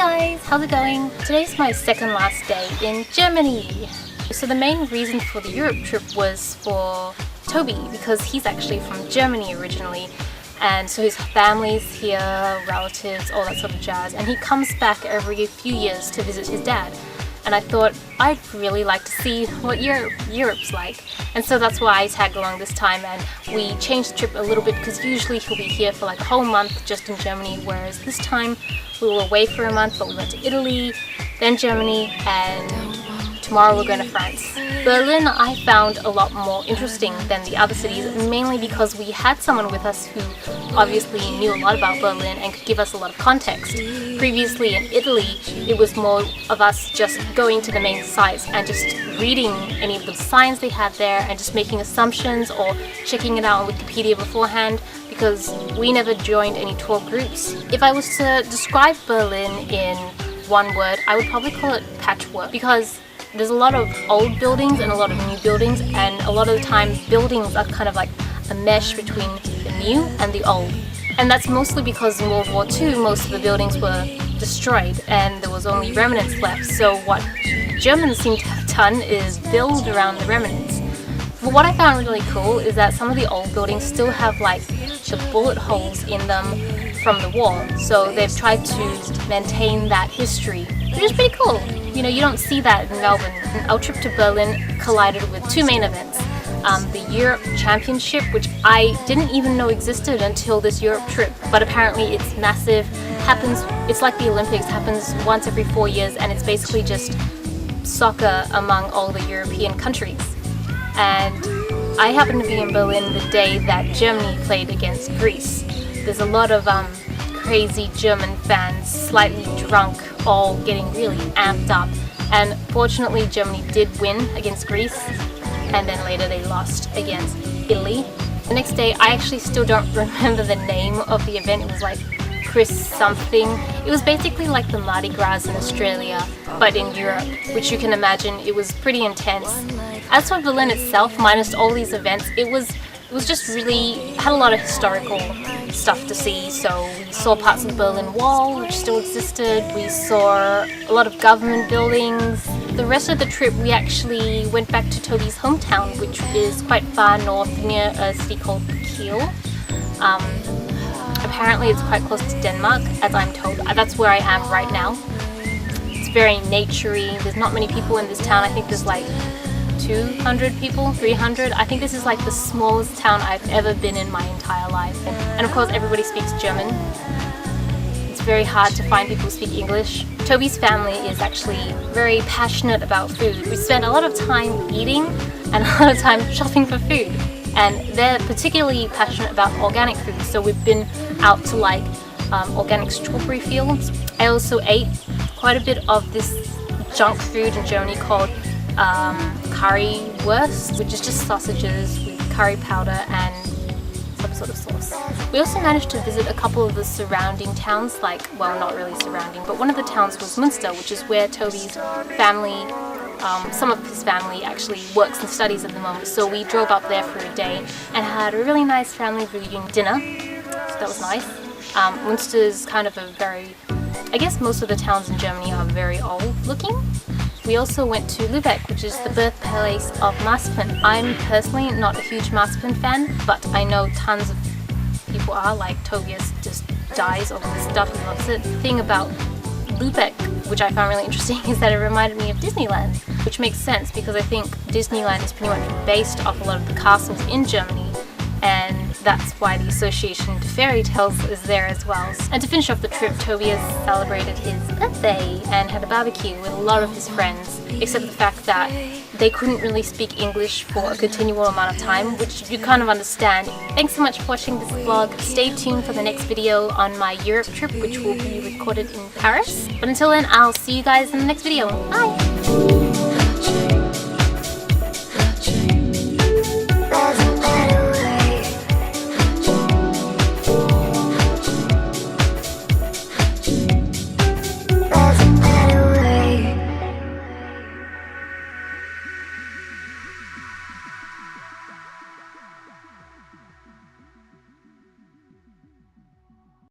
guys, how's it going? Today's my second last day in Germany. So the main reason for the Europe trip was for Toby, because he's actually from Germany originally, and so his family's here, relatives, all that sort of jazz, and he comes back every few years to visit his dad. And I thought I'd really like to see what Europe's like, and so that's why I tagged along this time. And we changed the trip a little bit because usually he'll be here for like a whole month just in Germany, whereas this time we were away for a month, but we went to Italy, then Germany, and tomorrow we're going to France. Berlin I found a lot more interesting than the other cities, mainly because we had someone with us who obviously knew a lot about Berlin and could give us a lot of context. Previously in Italy, it was more of us just going to the main sites and just reading any of the signs they had there and just making assumptions or checking it out on Wikipedia beforehand, because we never joined any tour groups. If I was to describe Berlin in one word, I would probably call it patchwork, because there's a lot of old buildings and a lot of new buildings, and a lot of the time buildings are kind of like a mesh between the new and the old. And that's mostly because in World War II most of the buildings were destroyed and there was only remnants left. So what Germans seem to have done is build around the remnants. But what I found really cool is that some of the old buildings still have like the bullet holes in them from the war. So they've tried to maintain that history, which is pretty cool. You know, you don't see that in Melbourne. Our trip to Berlin collided with two main events. The Europe Championship, which I didn't even know existed until this Europe trip, but apparently it's massive, it's like the Olympics, happens once every 4 years, and it's basically just soccer among all the European countries. And I happened to be in Berlin the day that Germany played against Greece. There's a lot of crazy German fans, slightly drunk, all getting really amped up, and fortunately Germany did win against Greece, and then later they lost against Italy. The next day, I actually still don't remember the name of the event. It was like Chris something. It was basically like the Mardi Gras in Australia, but in Europe, which you can imagine it was pretty intense. As for Berlin itself, minus all these events, it was just really, had a lot of historical stuff to see. So we saw parts of the Berlin Wall, which still existed. We saw a lot of government buildings. The rest of the trip we actually went back to Toby's hometown, which is quite far north near a city called Kiel. Apparently it's quite close to Denmark, as I'm told. That's where I am right now. It's very naturey. There's not many people in this town. I think there's like 200 people, 300. I think this is like the smallest town I've ever been in my entire life. And of course everybody speaks German. It's very hard to find people who speak English. Toby's family is actually very passionate about food. We spend a lot of time eating and a lot of time shopping for food. And they're particularly passionate about organic food. So we've been out to like organic strawberry fields. I also ate quite a bit of this junk food in Germany called currywurst, which is just sausages with curry powder and some sort of sauce. We also managed to visit a couple of the surrounding towns, like, well, not really surrounding, but one of the towns was Munster, which is where Toby's family, some of his family actually works and studies at the moment. So we drove up there for a day and had a really nice family reunion dinner, so that was nice. Munster's kind of a very, I guess most of the towns in Germany are very old looking. We also went to Lubeck, which is the birthplace of marzipan. I'm personally not a huge marzipan fan, but I know tons of people are, like Tobias just dies over this stuff, he loves it. The thing about Lubeck, which I found really interesting, is that it reminded me of Disneyland, which makes sense because I think Disneyland is pretty much based off a lot of the castles in Germany, and that's why the association to fairy tales is there as well. And to finish off the trip, Tobias celebrated his birthday and had a barbecue with a lot of his friends, except the fact that they couldn't really speak English for a continual amount of time, which you kind of understand. Thanks so much for watching this vlog. Stay tuned for the next video on my Europe trip, which will be recorded in Paris. But until then, I'll see you guys in the next video. Bye!